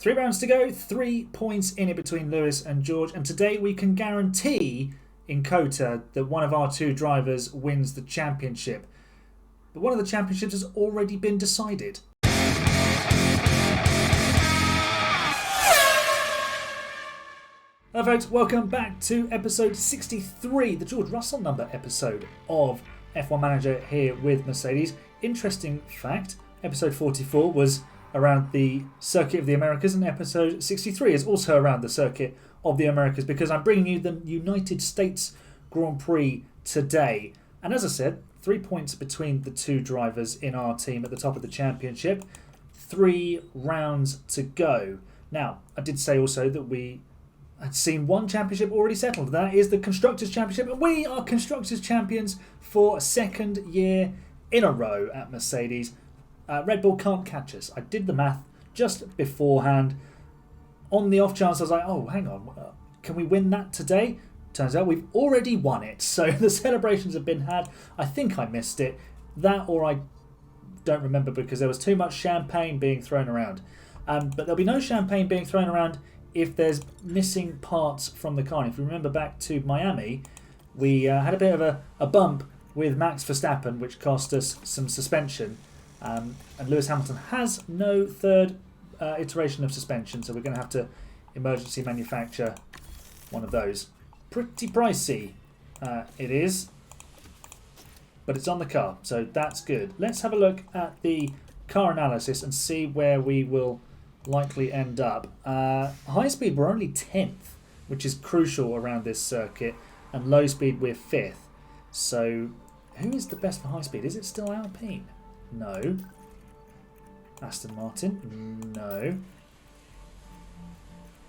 3 rounds to go, 3 points in it between Lewis and George, and today we can guarantee in COTA that one of our two drivers wins the championship. But one of the championships has already been decided. Hello folks, welcome back to episode 63, the George Russell number episode of F1 Manager here with Mercedes. Interesting fact, episode 44 was around the Circuit of the Americas, and episode 63 is also around the Circuit of the Americas because I'm bringing you the United States Grand Prix today. And as I said, 3 points between the two drivers in our team at the top of the championship. 3 rounds to go. Now, I did say also that we had seen one championship already settled. That is the Constructors' Championship, and we are Constructors' Champions for a second year in a row at Mercedes. Red Bull can't catch us. I did the math just beforehand. On the off chance, I was like, oh, hang on, can we win that today? Turns out we've already won it. So the celebrations have been had. I think I missed it. That or I don't remember because there was too much champagne being thrown around. But there'll be no champagne being thrown around if there's missing parts from the car. And if you remember back to Miami, we had a bit of a bump with Max Verstappen, which cost us some suspension. And Lewis Hamilton has no third iteration of suspension, so we're going to have to emergency manufacture one of those. Pretty pricey it is, but it's on the car, so that's good. Let's have a look at the car analysis and see where we will likely end up. High speed, we're only 10th, which is crucial around this circuit, and low speed, we're 5th. So who is the best for high speed? Is it still Alpine? No. Aston Martin? No.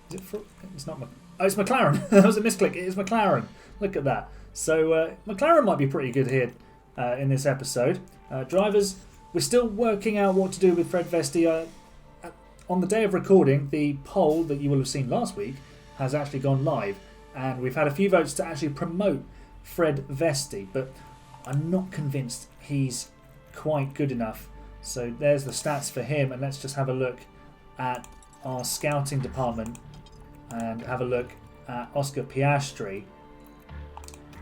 Is it for, it's not. Oh, it's McLaren. That was a misclick. It is McLaren. Look at that. So McLaren might be pretty good here in this episode. Drivers, we're still working out what to do with Fred Vesti. On the day of recording, the poll that you will have seen last week has actually gone live, and we've had a few votes to actually promote Fred Vesti, but I'm not convinced he's quite good enough. So there's the stats for him, and let's just have a look at our scouting department and have a look at Oscar Piastri.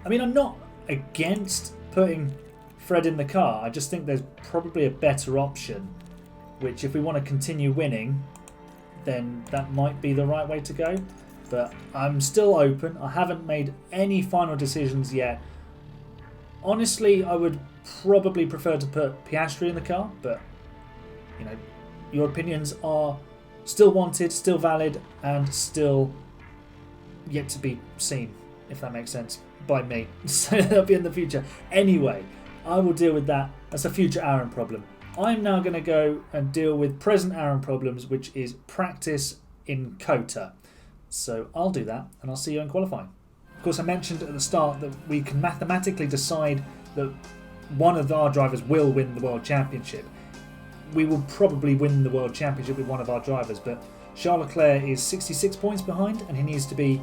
I mean, I'm not against putting Fred in the car. I just think there's probably a better option, which if we want to continue winning, then that might be the right way to go. But I'm still open. I haven't made any final decisions yet. Honestly, I would probably prefer to put Piastri in the car, but you know, your opinions are still wanted, still valid, and still yet to be seen, if that makes sense, by me. So that'll be in the future. Anyway, I will deal with that. That's a future Aaron problem. I'm now going to go and deal with present Aaron problems, which is practice in COTA. So I'll do that, and I'll see you in qualifying. Of course, I mentioned at the start that we can mathematically decide that one of our drivers will win the World Championship. We will probably win the World Championship with one of our drivers, but Charles Leclerc is 66 points behind, and he needs to be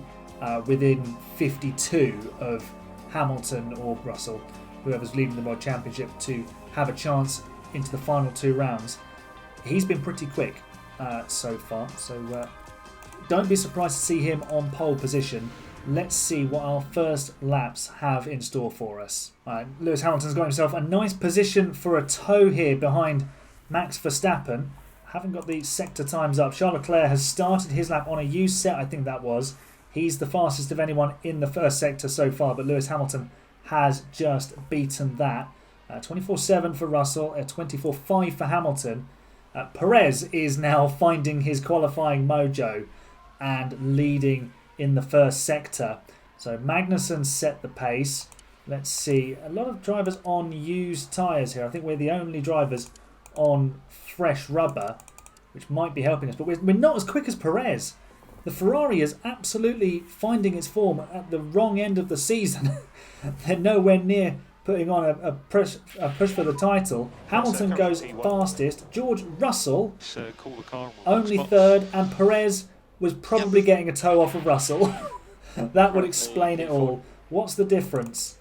within 52 of Hamilton or Russell, whoever's leading the World Championship, to have a chance into the final 2 rounds. He's been pretty quick so far, so don't be surprised to see him on pole position. Let's see what our first laps have in store for us. Lewis Hamilton's got himself a nice position for a tow here behind Max Verstappen. Haven't got the sector times up. Charles Leclerc has started his lap on a used set, I think that was. He's the fastest of anyone in the first sector so far, but Lewis Hamilton has just beaten that. 24.7 for Russell, 24.5 for Hamilton. Perez is now finding his qualifying mojo and leading in the first sector. So Magnussen set the pace. Let's see. A lot of drivers on used tyres here. I think we're the only drivers on fresh rubber, which might be helping us. But we're not as quick as Perez. The Ferrari is absolutely finding its form at the wrong end of the season. They're nowhere near putting on a push for the title. Hamilton goes fastest. George Russell only third, and Perez was probably getting a toe off of Russell. That would explain it all. What's the difference?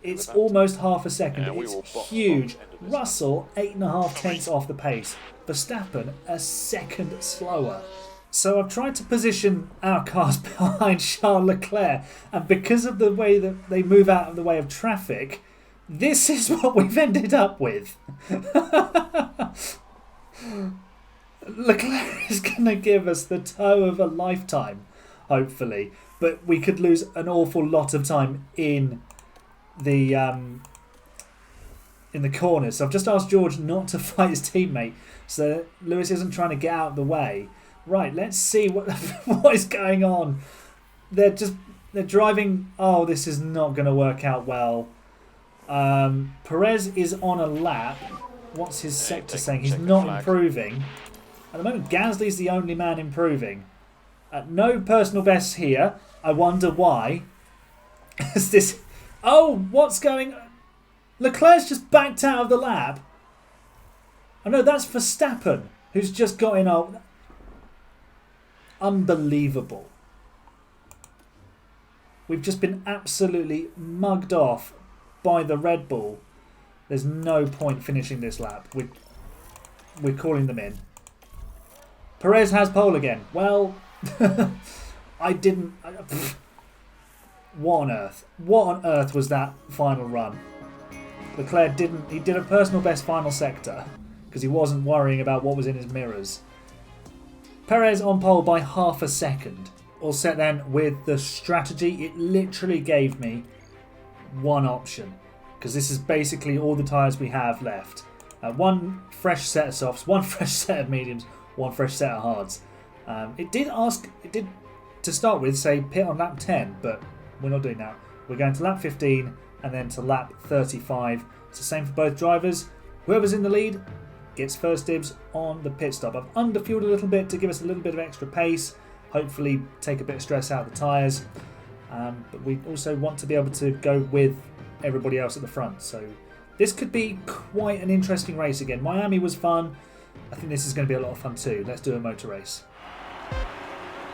It's almost half a second. It's huge. Russell 8.5 tenths off the pace. Verstappen a second slower. So I've tried to position our cars behind Charles Leclerc, and because of the way that they move out of the way of traffic, this is what we've ended up with. Leclerc is going to give us the tow of a lifetime, hopefully, but we could lose an awful lot of time in the corners. So I've just asked George not to fight his teammate, so Lewis isn't trying to get out of the way. Right, let's see what what is going on. They're driving. Oh, this is not going to work out well. Perez is on a lap. What's his sector saying? He's not improving. At the moment, Gasly's the only man improving. No personal bests here. I wonder why. Is this? Oh, what's going on? Leclerc's just backed out of the lap. Oh no, that's Verstappen, who's just got in. Oh, unbelievable. We've just been absolutely mugged off by the Red Bull. There's no point finishing this lap. We're calling them in. Perez has pole again. Well, I didn't... What on earth? What on earth was that final run? Leclerc didn't... He did a personal best final sector because he wasn't worrying about what was in his mirrors. Perez on pole by half a second. All set then with the strategy. It literally gave me one option, because this is basically all the tyres we have left. One fresh set of softs, one fresh set of mediums, one fresh set of hards. It did to start with say pit on lap 10, but we're not doing that. We're going to lap 15 and then to lap 35. It's the same for both drivers. Whoever's in the lead gets first dibs on the pit stop. I've underfueled a little bit to give us a little bit of extra pace, hopefully take a bit of stress out of the tyres. But we also want to be able to go with everybody else at the front. So this could be quite an interesting race again. Miami was fun. I think this is going to be a lot of fun too. Let's do a motor race.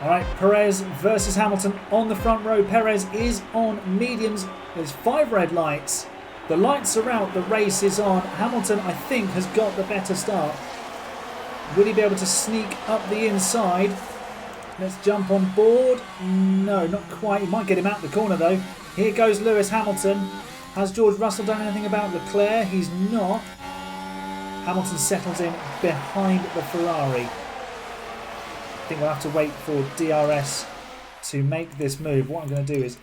Alright, Perez versus Hamilton on the front row. Perez is on mediums. There's 5 red lights. The lights are out. The race is on. Hamilton, I think, has got the better start. Will he be able to sneak up the inside? Let's jump on board. No, not quite. He might get him out the corner though. Here goes Lewis Hamilton. Has George Russell done anything about Leclerc? He's not. Hamilton settles in behind the Ferrari. I think we'll have to wait for DRS to make this move. What I'm going to do is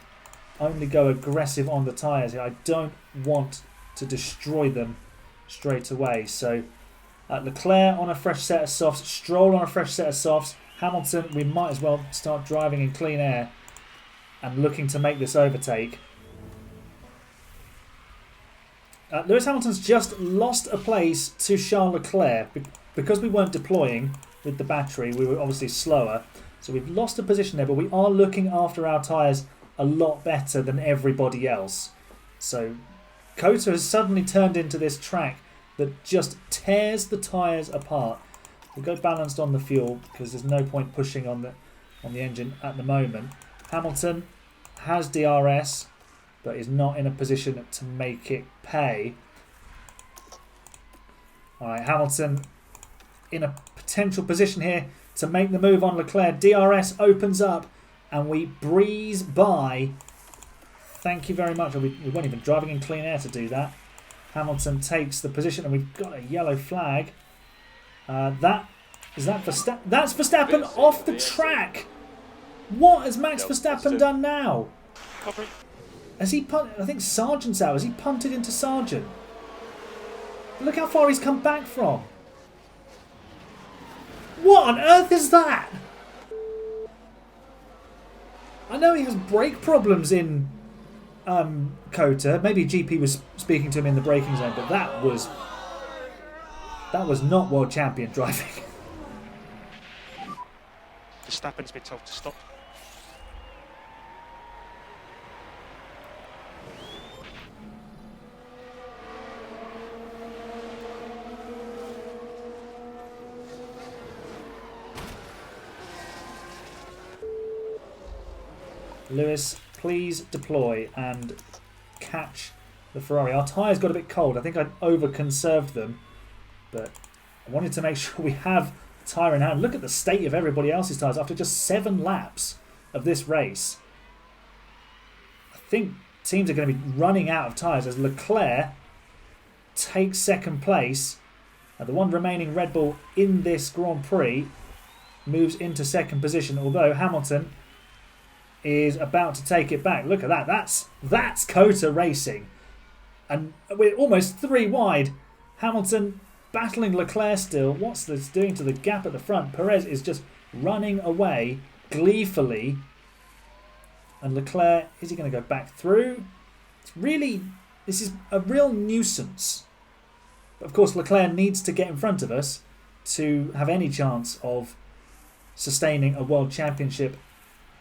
only go aggressive on the tyres here. I don't want to destroy them straight away. So Leclerc on a fresh set of softs. Stroll on a fresh set of softs. Hamilton, we might as well start driving in clean air and looking to make this overtake. Lewis Hamilton's just lost a place to Charles Leclerc. Because we weren't deploying with the battery, we were obviously slower. So we've lost a position there, but we are looking after our tyres a lot better than everybody else. So COTA has suddenly turned into this track that just tears the tyres apart. We'll go balanced on the fuel because there's no point pushing on the engine at the moment. Hamilton has DRS, but is not in a position to make it pay. Alright, Hamilton in a potential position here to make the move on Leclerc. DRS opens up and we breeze by. Thank you very much. We weren't even driving in clean air to do that. Hamilton takes the position and we've got a yellow flag. Is that Verstappen? That's Verstappen off the track. What has Max Verstappen done now? Has he punted? I think Sargent's out. Has he punted into Sargent? Look how far he's come back from. What on earth is that? I know he has brake problems in COTA. Maybe GP was speaking to him in the braking zone, but that was not world champion driving. Verstappen's been told to stop. Lewis, please deploy and catch the Ferrari. Our tyres got a bit cold. I think I over-conserved them, but I wanted to make sure we have tyre in hand. Look at the state of everybody else's tyres after just 7 laps of this race. I think teams are going to be running out of tyres as Leclerc takes second place. The one remaining Red Bull in this Grand Prix moves into second position, although Hamilton is about to take it back. Look at that. That's COTA racing. And we're almost 3 wide. Hamilton battling Leclerc still. What's this doing to the gap at the front? Perez is just running away gleefully. And Leclerc, is he going to go back through? This is a real nuisance. But of course, Leclerc needs to get in front of us to have any chance of sustaining a World Championship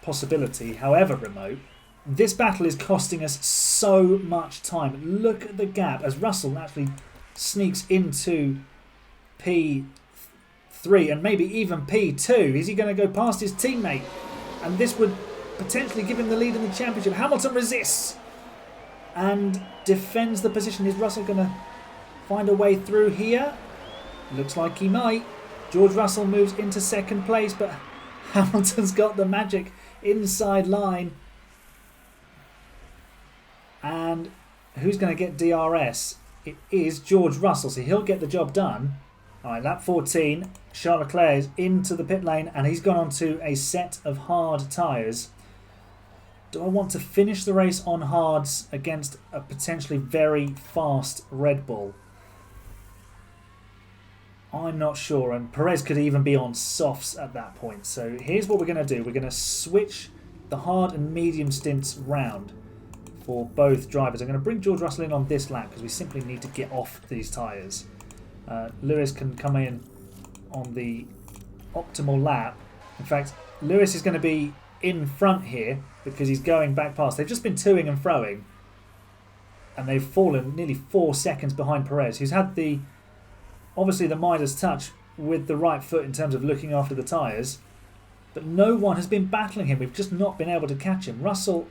possibility, however remote. This battle is costing us so much time. Look at the gap as Russell actually sneaks into P3 and maybe even P2. Is he going to go past his teammate? And this would potentially give him the lead in the championship. Hamilton resists and defends the position. Is Russell going to find a way through here? Looks like he might. George Russell moves into second place, but Hamilton's got the magic inside line. And who's going to get DRS? It is George Russell, so he'll get the job done. Alright, lap 14, Charles Leclerc is into the pit lane and he's gone on to a set of hard tyres. Do I want to finish the race on hards against a potentially very fast Red Bull? I'm not sure, and Perez could even be on softs at that point. So here's what we're going to do. We're going to switch the hard and medium stints round for both drivers. I'm going to bring George Russell in on this lap because we simply need to get off these tyres. Lewis can come in on the optimal lap. In fact, Lewis is going to be in front here because he's going back past. They've just been toing and froing and they've fallen nearly 4 seconds behind Perez, who's had obviously the Midas touch with the right foot in terms of looking after the tyres, but no one has been battling him. We've just not been able to catch him. Russell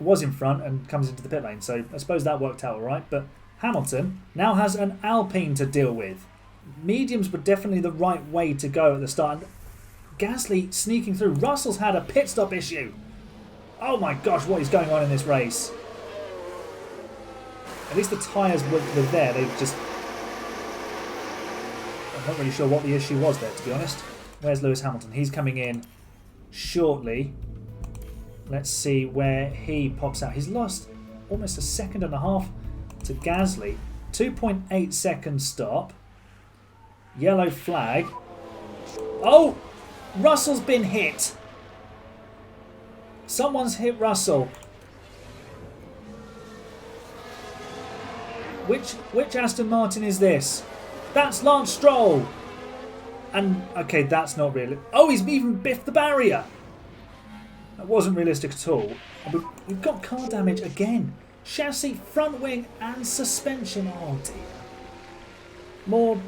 was in front and comes into the pit lane, so I suppose that worked out all right, but Hamilton now has an Alpine to deal with. Mediums were definitely the right way to go at the start. And Gasly sneaking through. Russell's had a pit stop issue. Oh my gosh, what is going on in this race? At least the tyres were there. They've just... I'm not really sure what the issue was there, to be honest. Where's Lewis Hamilton? He's coming in shortly. Let's see where he pops out. He's lost almost a second and a half to Gasly. 2.8 second stop. Yellow flag. Oh! Russell's been hit. Someone's hit Russell. Which Aston Martin is this? That's Lance Stroll. And, okay, that's not real. Oh, he's even biffed the barrier. That wasn't realistic at all. We've got car damage again. Chassis, front wing and suspension. Oh dear.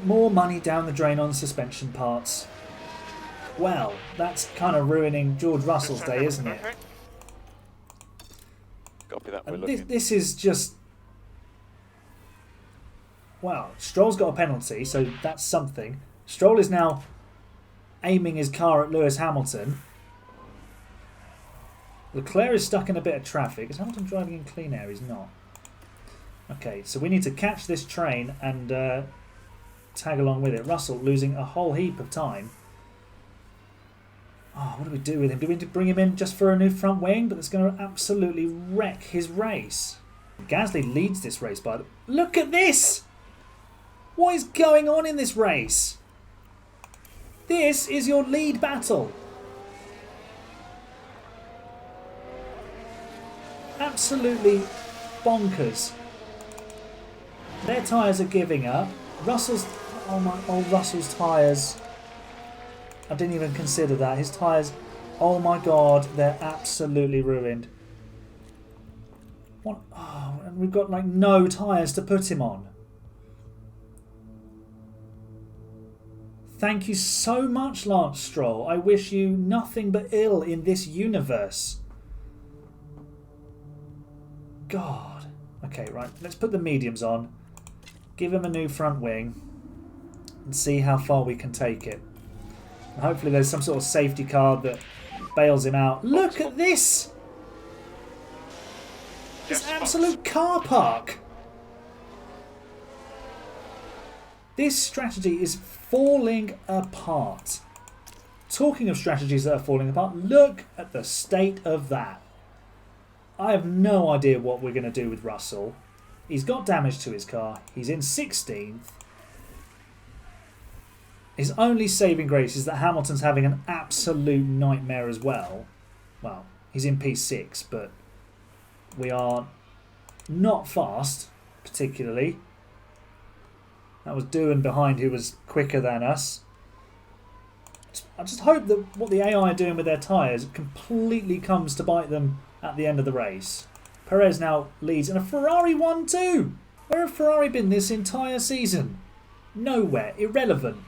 More money down the drain on suspension parts. Well, that's kind of ruining George Russell's day, isn't it? Copy that. We're this is just... Wow, Stroll's got a penalty, so that's something. Stroll is now aiming his car at Lewis Hamilton. Leclerc is stuck in a bit of traffic. Is Hamilton driving in clean air? He's not. Okay, so we need to catch this train and tag along with it. Russell losing a whole heap of time. Oh, what do we do with him? Do we need to bring him in just for a new front wing? But that's going to absolutely wreck his race. Gasly leads this race by the... Look at this! What is going on in this race? This is your lead battle. Absolutely bonkers. Their tyres are giving up. Russell's... Russell's tyres... I didn't even consider that. His tyres... Oh my god, they're absolutely ruined. What? Oh, and we've got like no tyres to put him on. Thank you so much, Lance Stroll. I wish you nothing but ill in this universe. God. Okay, right. Let's put the mediums on. Give him a new front wing. And see how far we can take it. Hopefully there's some sort of safety car that bails him out. Look at this! This absolute car park! This strategy is falling apart. Talking of strategies that are falling apart, look at the state of that. I have no idea what we're going to do with Russell. He's got damage to his car. He's in 16th. His only saving grace is that Hamilton's having an absolute nightmare as well. Well, he's in P6, but we are not fast, particularly. That was Doohan behind who was quicker than us. I just hope that what the AI are doing with their tyres completely comes to bite them at the end of the race. Perez now leads, and a Ferrari 1-2. Where have Ferrari been this entire season? Nowhere. Irrelevant.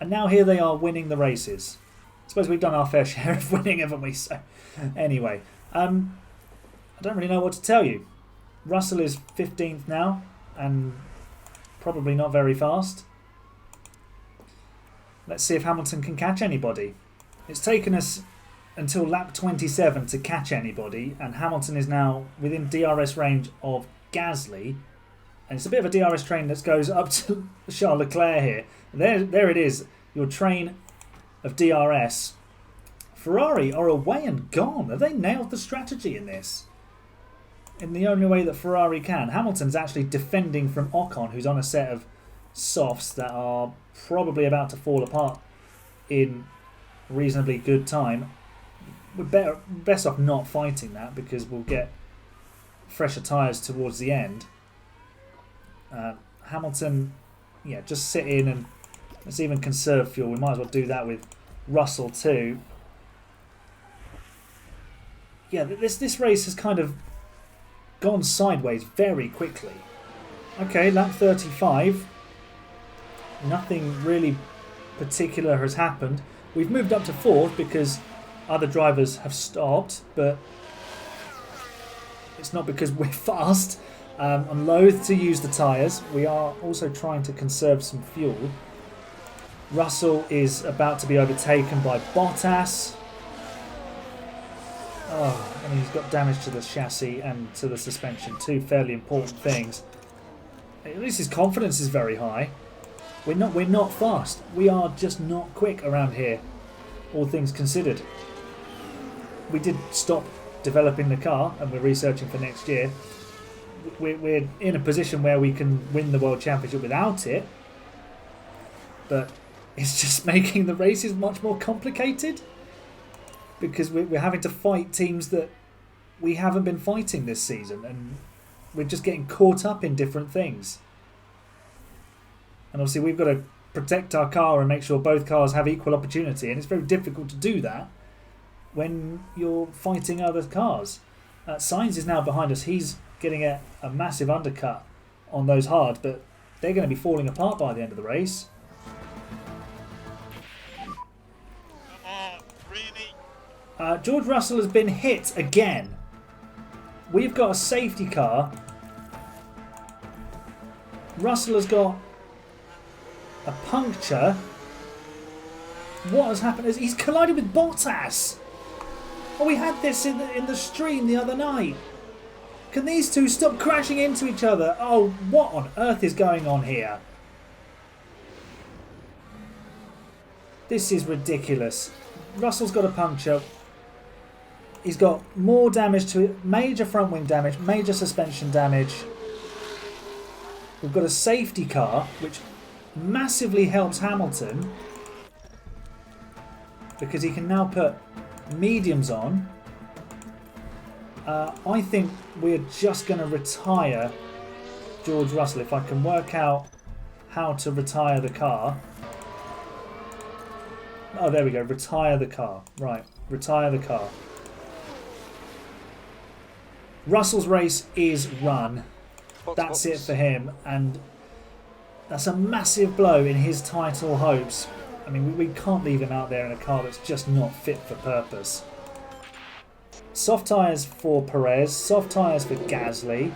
And now here they are winning the races. I suppose we've done our fair share of winning, haven't we? So, anyway, I don't really know what to tell you. Russell is 15th now, and probably not very fast. Let's see if Hamilton can catch anybody. It's taken us until lap 27 to catch anybody, and Hamilton is now within DRS range of Gasly. And it's a bit of a DRS train that goes up to Charles Leclerc here. There it is, your train of DRS. Ferrari are away and gone. Have they nailed the strategy in this? In the only way that Ferrari can. Hamilton's actually defending from Ocon, who's on a set of softs that are probably about to fall apart in reasonably good time. We're best off not fighting that because we'll get fresher tyres towards the end. Hamilton, yeah, just sit in and let's even conserve fuel. We might as well do that with Russell too. Yeah, this race has kind of gone sideways very quickly. Okay, lap 35. Nothing really particular has happened. We've moved up to 4th because other drivers have stopped, but it's not because we're fast. I'm loath to use the tyres. We are also trying to conserve some fuel. Russell is about to be overtaken by Bottas. Oh, and he's got damage to the chassis and to the suspension. Two fairly important things. At least his confidence is very high. We're not fast. We are just not quick around here, all things considered. We did stop developing the car and we're researching for next year. We're in a position where we can win the World Championship without it, but it's just making the races much more complicated because we're having to fight teams that we haven't been fighting this season, and we're just getting caught up in different things. And obviously we've got to protect our car and make sure both cars have equal opportunity, and it's very difficult to do that when you're fighting other cars. Sainz is now behind us. He's getting a massive undercut on those hards, but they're going to be falling apart by the end of the race. George Russell has been hit again. We've got a safety car. Russell has got a puncture. What has happened is he's collided with Bottas. Oh, we had this in the stream the other night. Can these two stop crashing into each other? Oh, what on earth is going on here? This is ridiculous. Russell's got a puncture. He's got more damage to it. Major front wing damage, major suspension damage. We've got a safety car, which massively helps Hamilton because he can now put mediums on. I think we're just going to retire George Russell if I can work out how to retire the car. Oh, there we go. Retire the car. Right. Retire the car. Russell's race is run. That's it for him. And that's a massive blow in his title hopes. I mean, we can't leave him out there in a car that's just not fit for purpose. Soft tyres for Perez, soft tyres for Gasly,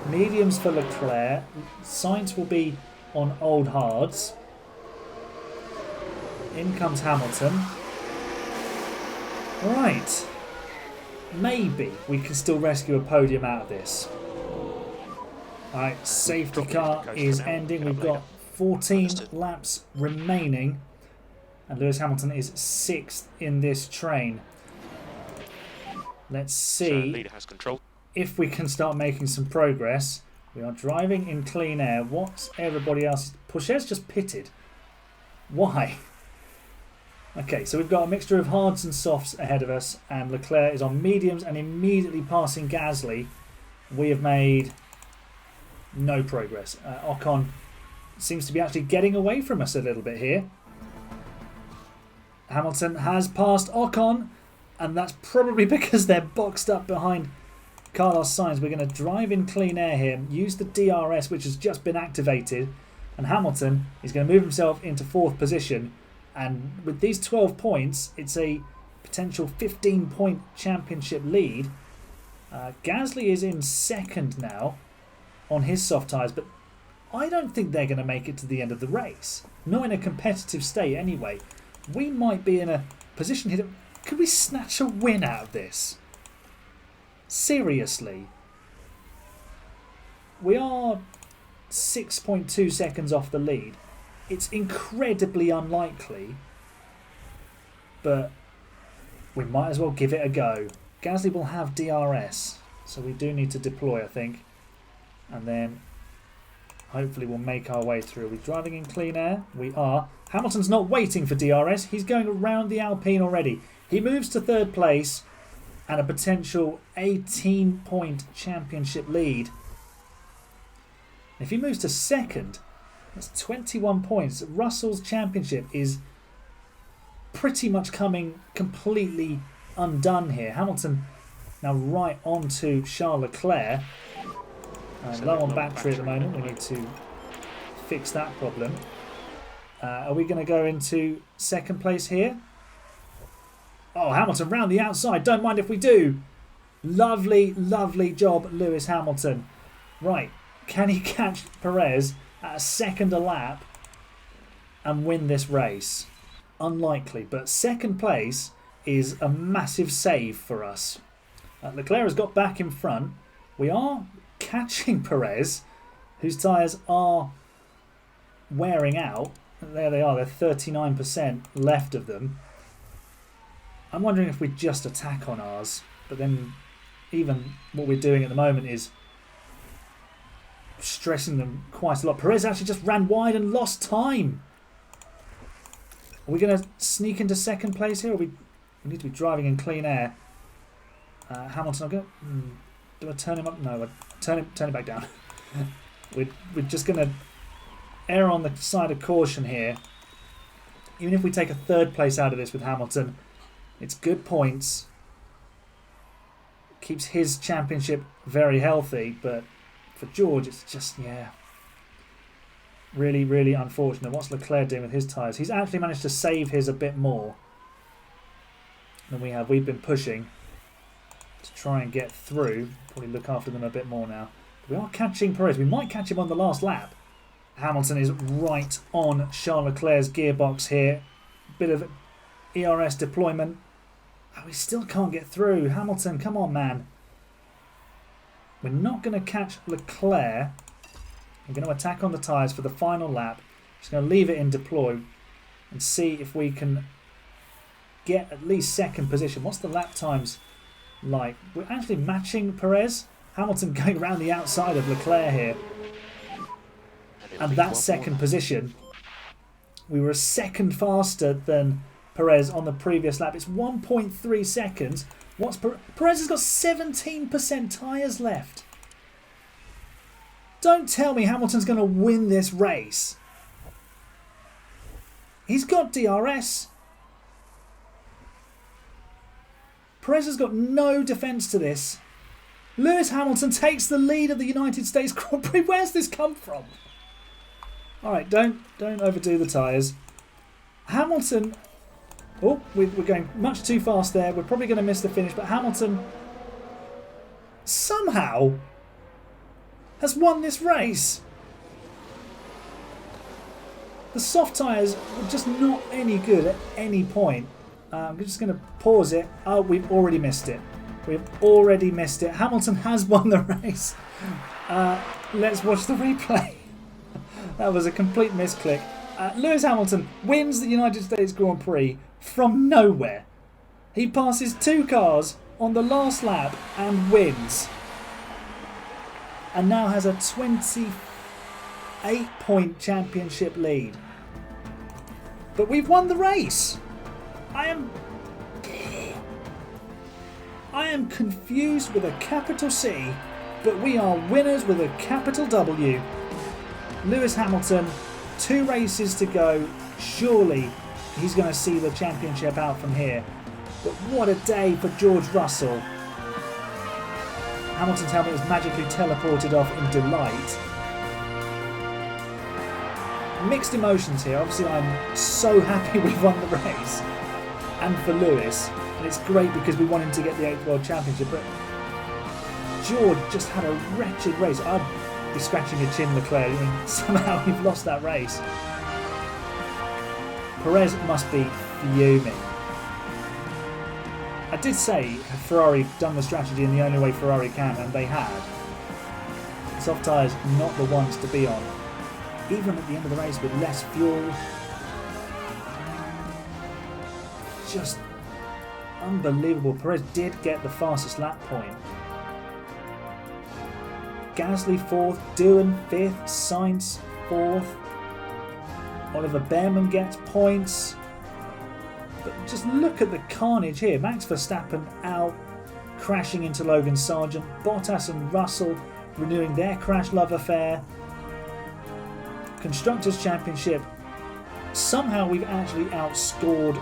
mediums for Leclerc. Sainz will be on old hards. In comes Hamilton. Right. Maybe we can still rescue a podium out of this. Alright, safety car is ending. We've got 14 laps remaining. And Lewis Hamilton is 6th in this train. Let's see if we can start making some progress. We are driving in clean air. What's everybody else? Pourchaire's just pitted. Why? Okay, so we've got a mixture of hards and softs ahead of us, and Leclerc is on mediums and immediately passing Gasly. We have made no progress. Ocon seems to be actually getting away from us a little bit here. Hamilton has passed Ocon, and that's probably because they're boxed up behind Carlos Sainz. We're going to drive in clean air here, use the DRS which has just been activated, and Hamilton is going to move himself into 4th position. And with these 12 points, it's a potential 15-point championship lead. Gasly is in 2nd now on his soft tyres, but I don't think they're going to make it to the end of the race. Not in a competitive state anyway. We might be in a position here. Could we snatch a win out of this? Seriously. We are 6.2 seconds off the lead. It's incredibly unlikely, but we might as well give it a go. Gasly will have DRS, so we do need to deploy, I think. And then hopefully we'll make our way through. Are we driving in clean air? We are. Hamilton's not waiting for DRS. He's going around the Alpine already. He moves to 3rd place and a potential 18-point championship lead. If he moves to 2nd, that's 21 points. Russell's championship is pretty much coming completely undone here. Hamilton now right on to Charles Leclerc. Low on battery at the moment. We need to fix that problem. Are we going to go into 2nd place here? Oh, Hamilton round the outside. Don't mind if we do. Lovely, lovely job, Lewis Hamilton. Right. Can he catch Perez at a 2nd a lap and win this race? Unlikely, but 2nd place is a massive save for us. Leclerc has got back in front. We are catching Perez, whose tyres are wearing out. There they are, they're 39% left of them. I'm wondering if we just attack on ours, but then even what we're doing at the moment is stressing them quite a lot. Perez actually just ran wide and lost time. Are we going to sneak into 2nd place here? Or we need to be driving in clean air. Hamilton, I'll go. Do I turn him up? No, I turn it back down. we're just going to err on the side of caution here. Even if we take a 3rd place out of this with Hamilton, it's good points. Keeps his championship very healthy, but for George, it's just, yeah, really, really unfortunate. What's Leclerc doing with his tyres? He's actually managed to save his a bit more than we have. We've been pushing to try and get through. Probably look after them a bit more now. We are catching Perez. We might catch him on the last lap. Hamilton is right on Charles Leclerc's gearbox here. Bit of ERS deployment. Oh, we still can't get through. Hamilton, come on, man. We're not going to catch Leclerc. We're going to attack on the tyres for the final lap. Just going to leave it in deploy and see if we can get at least 2nd position. What's the lap times like? We're actually matching Perez. Hamilton going around the outside of Leclerc here. And that 2nd position. We were a 2nd faster than Perez on the previous lap. It's 1.3 seconds. Perez has got 17% tyres left. Don't tell me Hamilton's going to win this race. He's got DRS. Perez has got no defence to this. Lewis Hamilton takes the lead of the United States Grand Prix. Where's this come from? Alright, don't overdo the tyres. Hamilton... Oh, we're going much too fast there. We're probably going to miss the finish, but Hamilton somehow has won this race. The soft tyres were just not any good at any point. I'm just going to pause it. Oh, we've already missed it. We've already missed it. Hamilton has won the race. Let's watch the replay. That was a complete misclick. Lewis Hamilton wins the United States Grand Prix from nowhere. He passes 2 cars on the last lap and wins. And now has a 28-point championship lead. But we've won the race. I am confused with a capital C, but we are winners with a capital W. Lewis Hamilton, 2 races to go. Surely he's going to see the championship out from here. But what a day for George Russell. Hamilton's helmet was magically teleported off in delight. Mixed emotions here. Obviously, I'm so happy we won the race. And for Lewis. And it's great because we want him to get the 8th World Championship. But George just had a wretched race. I'd be scratching your chin, Leclerc. I mean, somehow you've lost that race. Perez must be fuming. I did say Ferrari done the strategy in the only way Ferrari can, and they had. Soft tyres not the ones to be on. Even at the end of the race with less fuel. Just unbelievable. Perez did get the fastest lap point. Gasly 4th, Doohan 5th, Sainz 4th. Oliver Behrman gets points. But just look at the carnage here. Max Verstappen out, crashing into Logan Sargent. Bottas and Russell renewing their crash love affair. Constructors' Championship. Somehow we've actually outscored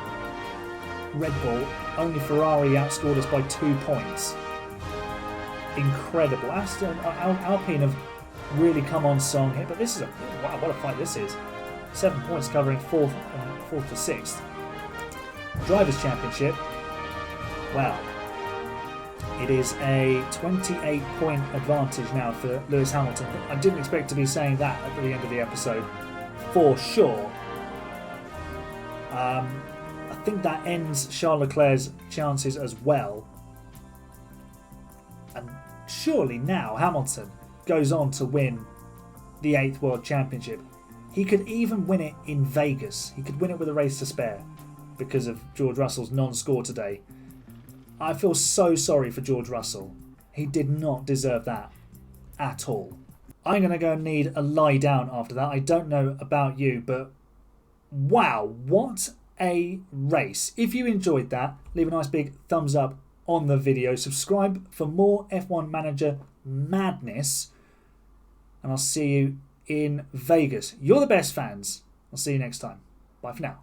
Red Bull. Only Ferrari outscored us by 2 points. Incredible. Alpine have really come on song here, but this is wow, what a fight this is. 7 points covering 4th to 6th. Drivers' Championship. Wow. It is a 28-point advantage now for Lewis Hamilton. I didn't expect to be saying that at the end of the episode, for sure. I think that ends Charles Leclerc's chances as well. And surely now Hamilton goes on to win the 8th World Championship. He could even win it in Vegas. He could win it with a race to spare because of George Russell's non-score today. I feel so sorry for George Russell. He did not deserve that at all. I'm going to go and need a lie down after that. I don't know about you, but wow, what a race. If you enjoyed that, leave a nice big thumbs up on the video. Subscribe for more F1 Manager madness. And I'll see you in Vegas. You're the best fans. I'll see you next time. Bye for now.